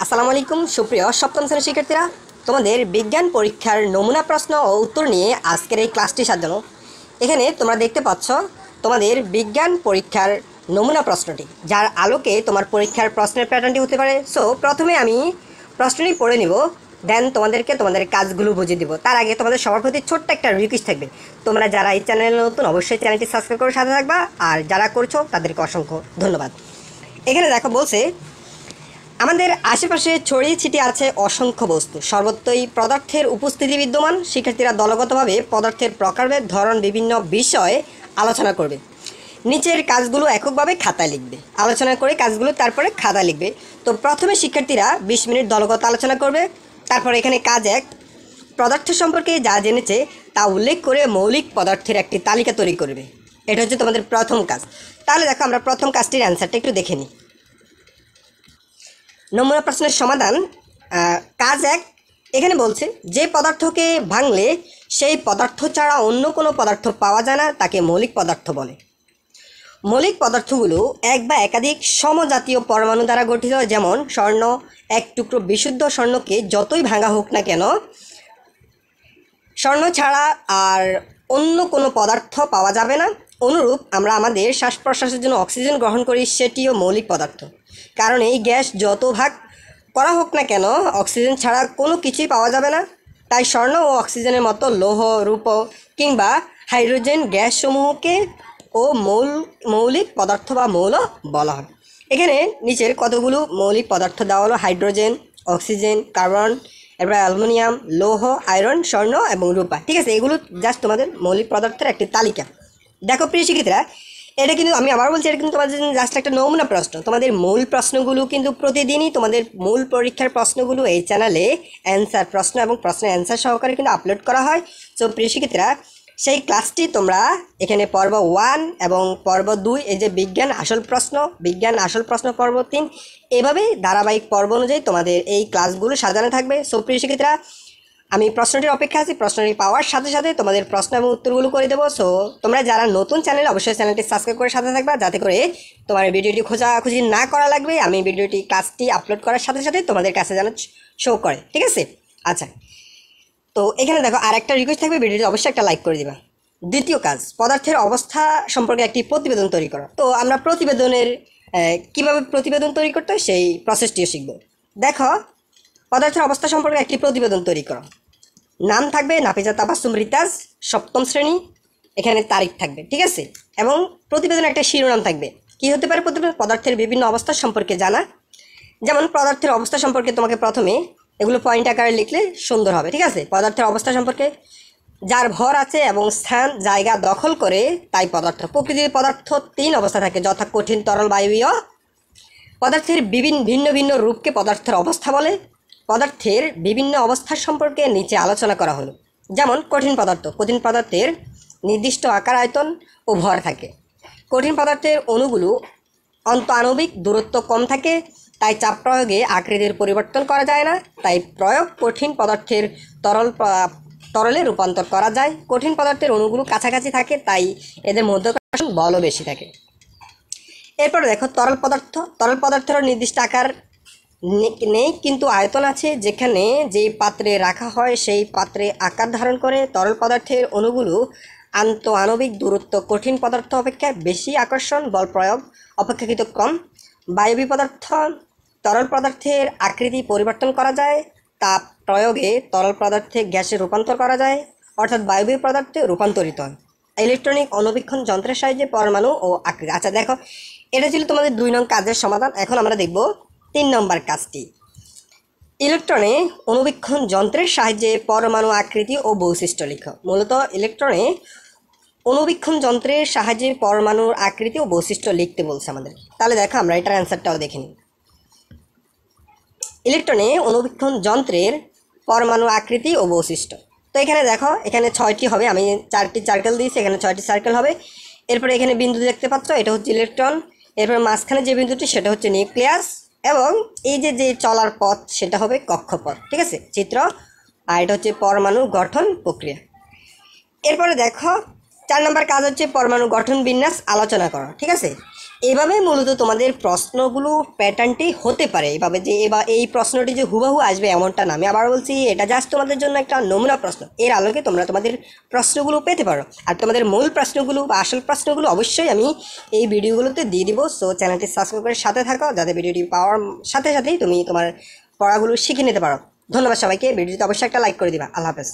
আসসালামু আলাইকুম সুপ্রিয় সপ্তম শ্রেণীর শিক্ষার্থীরা, তোমাদের বিজ্ঞান পরীক্ষার নমুনা প্রশ্ন ও উত্তর নিয়ে আজকের এই ক্লাসটি সাজানো। এখানে তোমরা দেখতে পাচ্ছ তোমাদের বিজ্ঞান পরীক্ষার নমুনা প্রশ্নটি, যার আলোকে তোমার পরীক্ষার প্রশ্নের প্যাটার্নটি হতে পারে। সো প্রথমে আমি প্রশ্নটি পড়ে নিব, দেন তোমাদেরকে তোমাদের কাজগুলো বুঝিয়ে দিব। তার আগে তোমাদের সবার প্রতি ছোট্ট একটা রিকোয়েস্ট থাকবে, তোমরা যারা এই চ্যানেলে নতুন অবশ্যই চ্যানেলটি সাবস্ক্রাইব করে সাথে থাকবা, আর যারা করছো তাদেরকে অসংখ্য ধন্যবাদ। এখানে দেখো বলছে, আমাদের আশেপাশে ছড়িয়ে ছিটিয়ে আছে অসংখ্য বস্তু, সর্বত্রই পদার্থের উপস্থিতি বিদ্যমান। শিক্ষার্থীরা দলগতভাবে পদার্থের প্রকারভেদ, ধরন, বিভিন্ন বিষয়ে আলোচনা করবে। নিচের কাজগুলো এককভাবে খাতায় লিখবে, আলোচনা করে কাজগুলো তারপরে খাতায় লিখবে। তো প্রথমে শিক্ষার্থীরা 20 মিনিট দলগত আলোচনা করবে। তারপর এখানে কাজ 1, পদার্থ সম্পর্কে যা জেনেছে তা উল্লেখ করে মৌলিক পদার্থের একটি তালিকা তৈরি করবে। এটা হচ্ছে তোমাদের প্রথম কাজ। তাহলে দেখো আমরা প্রথম কাজটির অ্যান্সারটা একটু দেখে নিই। নমুনা প্রশ্নের সমাধান, কাজ 1। এখানে বলছে, যে পদার্থকে ভাঙলে সেই পদার্থ ছাড়া অন্য কোনো পদার্থ পাওয়া যায় না তাকে মৌলিক পদার্থ বলে। মৌলিক পদার্থগুলো এক বা একাধিক সমজাতীয় পরমাণু দ্বারা গঠিত। যেমন স্বর্ণ, এক টুকরো বিশুদ্ধ স্বর্ণকে যতই ভাঙা হোক না কেন স্বর্ণ ছাড়া আর অন্য কোনো পদার্থ পাওয়া যাবে না। অনুরূপ আমরা আমাদের শ্বাস প্রশ্বাসের জন্য অক্সিজেন গ্রহণ করি, সেটিও মৌলিক পদার্থ। কারণ এই গ্যাস যত ভাগ করা হোক না কেন অক্সিজেন ছাড়া কোনো কিছুই পাওয়া যাবে না। তাই স্বর্ণ ও অক্সিজেনের মতো লৌহ, রূপ কিংবা হাইড্রোজেন গ্যাসসমূহকে ও মৌলিক পদার্থ বা মৌল বলা হয়। এখানে নিচের কতগুলো মৌলিক পদার্থ দেওয়া হলো: হাইড্রোজেন, অক্সিজেন, কার্বন, এরপর অ্যালুমিনিয়াম, লৌহ, আয়রন, স্বর্ণ এবং রূপা। ঠিক আছে, এগুলো জাস্ট তোমাদের মৌলিক পদার্থের একটি তালিকা। দেখো প্রিয় শিক্ষার্থীরা, এটা কিন্তু আমি আবার বলছি, এটা কিন্তু তোমাদের জাস্ট একটা নমুনা প্রশ্ন। তোমাদের মূল প্রশ্নগুলো কিন্তু প্রতিদিনই তোমাদের মূল পরীক্ষার প্রশ্নগুলো এই চ্যানেলে অ্যান্সার প্রশ্ন এবং প্রশ্নের অ্যান্সার সহকারে কিন্তু আপলোড করা হয়। সো প্রিয় শিক্ষার্থীরা, সেই ক্লাসটি তোমরা এখানে পর্ব 1 এবং পর্ব 2, এই যে বিজ্ঞান আসল প্রশ্ন পর্ব 3, এভাবে ধারাবাহিক পর্ব অনুযায়ী তোমাদের এই ক্লাসগুলো সাজানো থাকবে। সো প্রিয় শিক্ষার্থীরা, আমি প্রশ্নটির অপেক্ষা আছি। প্রশ্নটি পাওয়ার সাথে সাথে তোমাদের প্রশ্ন এবং উত্তরগুলো করে দেবো। সো তোমরা যারা নতুন চ্যানেল, অবশ্যই চ্যানেলটি সাবস্ক্রাইব করে সাথে থাকবা, যাতে করে তোমার ভিডিওটি খোঁজাখুঁজি না করা লাগবে। আমি ভিডিওটি ক্লাসটি আপলোড করার সাথে সাথে তোমাদের কাছে যেন শো করে। ঠিক আছে, আচ্ছা। তো এখানে দেখো আর একটা রিকোয়েস্ট থাকবে, ভিডিওটি অবশ্যই একটা লাইক করে দিবা। দ্বিতীয় কাজ, পদার্থের অবস্থা সম্পর্কে একটি প্রতিবেদন তৈরি করা। তো আমরা প্রতিবেদনের কীভাবে প্রতিবেদন তৈরি করতে হয় সেই প্রসেসটিও শিখব। দেখো, পদার্থের অবস্থা সম্পর্কে একটি প্রতিবেদন তৈরি করো। নাম থাকবে নাফিজা তাবাসসুম রিতাজ, সপ্তম শ্রেণী। এখানে তারিখ থাকবে, ঠিক আছে। এবং প্রতিবেদনের একটা শিরোনাম থাকবে। কি হতে পারে প্রতিবেদন? পদার্থের বিভিন্ন অবস্থা সম্পর্কে জানা। যেমন পদার্থের অবস্থা সম্পর্কে তোমাকে প্রথমে এগুলো পয়েন্ট আকারে লিখলে সুন্দর হবে। ঠিক আছে, পদার্থের অবস্থা সম্পর্কে, যার ভর আছে এবং স্থান জায়গা দখল করে তাই পদার্থ। প্রকৃতির পদার্থ 3 অবস্থা থাকে, যথা কঠিন, তরল, বায়বীয়। পদার্থের ভিন্ন ভিন্ন রূপকে পদার্থের অবস্থা বলে। পদার্থের বিভিন্ন অবস্থার সম্পর্কে নিচে আলোচনা করা হলো। যেমন কঠিন পদার্থের নির্দিষ্ট আকার, আয়তন ও ভর থাকে। কঠিন পদার্থের অণুগুলো আণবিক দূরত্ব কম থাকে, তাই চাপ প্রয়োগে আকৃতির পরিবর্তন করা যায় না। তাই প্রয়োগ কঠিন পদার্থের তরলে রূপান্তর করা যায়। কঠিন পদার্থের অণুগুলো কাছাকাছি থাকে, তাই এদের মধ্যাকর্ষণ বলও বেশি থাকে। এরপর দেখো তরল পদার্থের নির্দিষ্ট আকার নেই, কিন্তু আয়তন আছে। যেখানে যেই পাত্রে রাখা হয় সেই পাত্রে আকার ধারণ করে। তরল পদার্থের অণুগুলো আণবিক দূরত্ব কঠিন পদার্থ অপেক্ষা বেশি, আকর্ষণ বল প্রয়োগ অপেক্ষাকৃত কম। বায়বীয় পদার্থ, তরল পদার্থের আকৃতি পরিবর্তন করা যায়। তাপ প্রয়োগে তরল পদার্থে গ্যাসে রূপান্তর করা যায়, অর্থাৎ বায়বীয় পদার্থে রূপান্তরিত হয় ইলেকট্রনিক অণুবীক্ষণ যন্ত্রের সাহায্যে পরমাণু ও আকৃতি। আচ্ছা দেখো, এটা ছিল তোমাদের 2 নং কাজের সমাধান। এখন আমরা দেখব 3 নম্বর কাজটি। ইলেকট্রনে অণুবীক্ষণ যন্ত্রের সাহায্যে পরমাণু আকৃতি ও বৈশিষ্ট্য লিখো। মূলত ইলেকট্রনে অণুবীক্ষণ যন্ত্রের সাহায্যে পরমাণুর আকৃতি ও বৈশিষ্ট্য লিখতে বলছে আমাদের। তাহলে দেখো আমরা এটার অ্যান্সারটাও দেখে নিই। ইলেকট্রনে অণুবীক্ষণ যন্ত্রের পরমাণু আকৃতি ও বৈশিষ্ট্য। তো এখানে দেখো, এখানে 6টি হবে। আমি 4টি সার্কেল দিয়েছি, এখানে 6টি সার্কেল হবে। এরপরে এখানে বিন্দু দেখতে পাচ্ছ, এটা হচ্ছে ইলেকট্রন। এরপর মাঝখানে যে বিন্দুটি সেটা হচ্ছে নিউক্লিয়াস, এবং এই যে চলার পথ সেটা হবে কক্ষপথ। ঠিক আছে, চিত্র। আর এটা হচ্ছে পরমাণু গঠন প্রক্রিয়া। এরপরে দেখো 4 নম্বর কাজ হচ্ছে পরমাণু গঠন বিন্যাস আলোচনা করা। ঠিক আছে, এভাবে মূলত তোমাদের প্রশ্নগুলো প্যাটার্নটি হতে পারে এভাবে যে এবার এই প্রশ্নটি যে হুবহু আসবে এমনটা না। আমি আবার বলছি, এটা জাস্ট তোমাদের জন্য একটা নমুনা প্রশ্ন, এর আলোকে তোমরা তোমাদের প্রশ্নগুলো পেতে পারো। আর তোমাদের মূল প্রশ্নগুলো বা আসল প্রশ্নগুলো অবশ্যই আমি এই ভিডিওগুলোতে দিয়ে দিব। সো চ্যানেলটি সাবস্ক্রাইব করে সাথে থাকো, যাতে ভিডিওটি পাওয়ার সাথে সাথেই তুমি তোমার পড়াগুলো শিখে নিতে পারো। ধন্যবাদ সবাইকে, ভিডিওতে অবশ্যই একটা লাইক করে দিবা। আল্লাহ হাফেজ।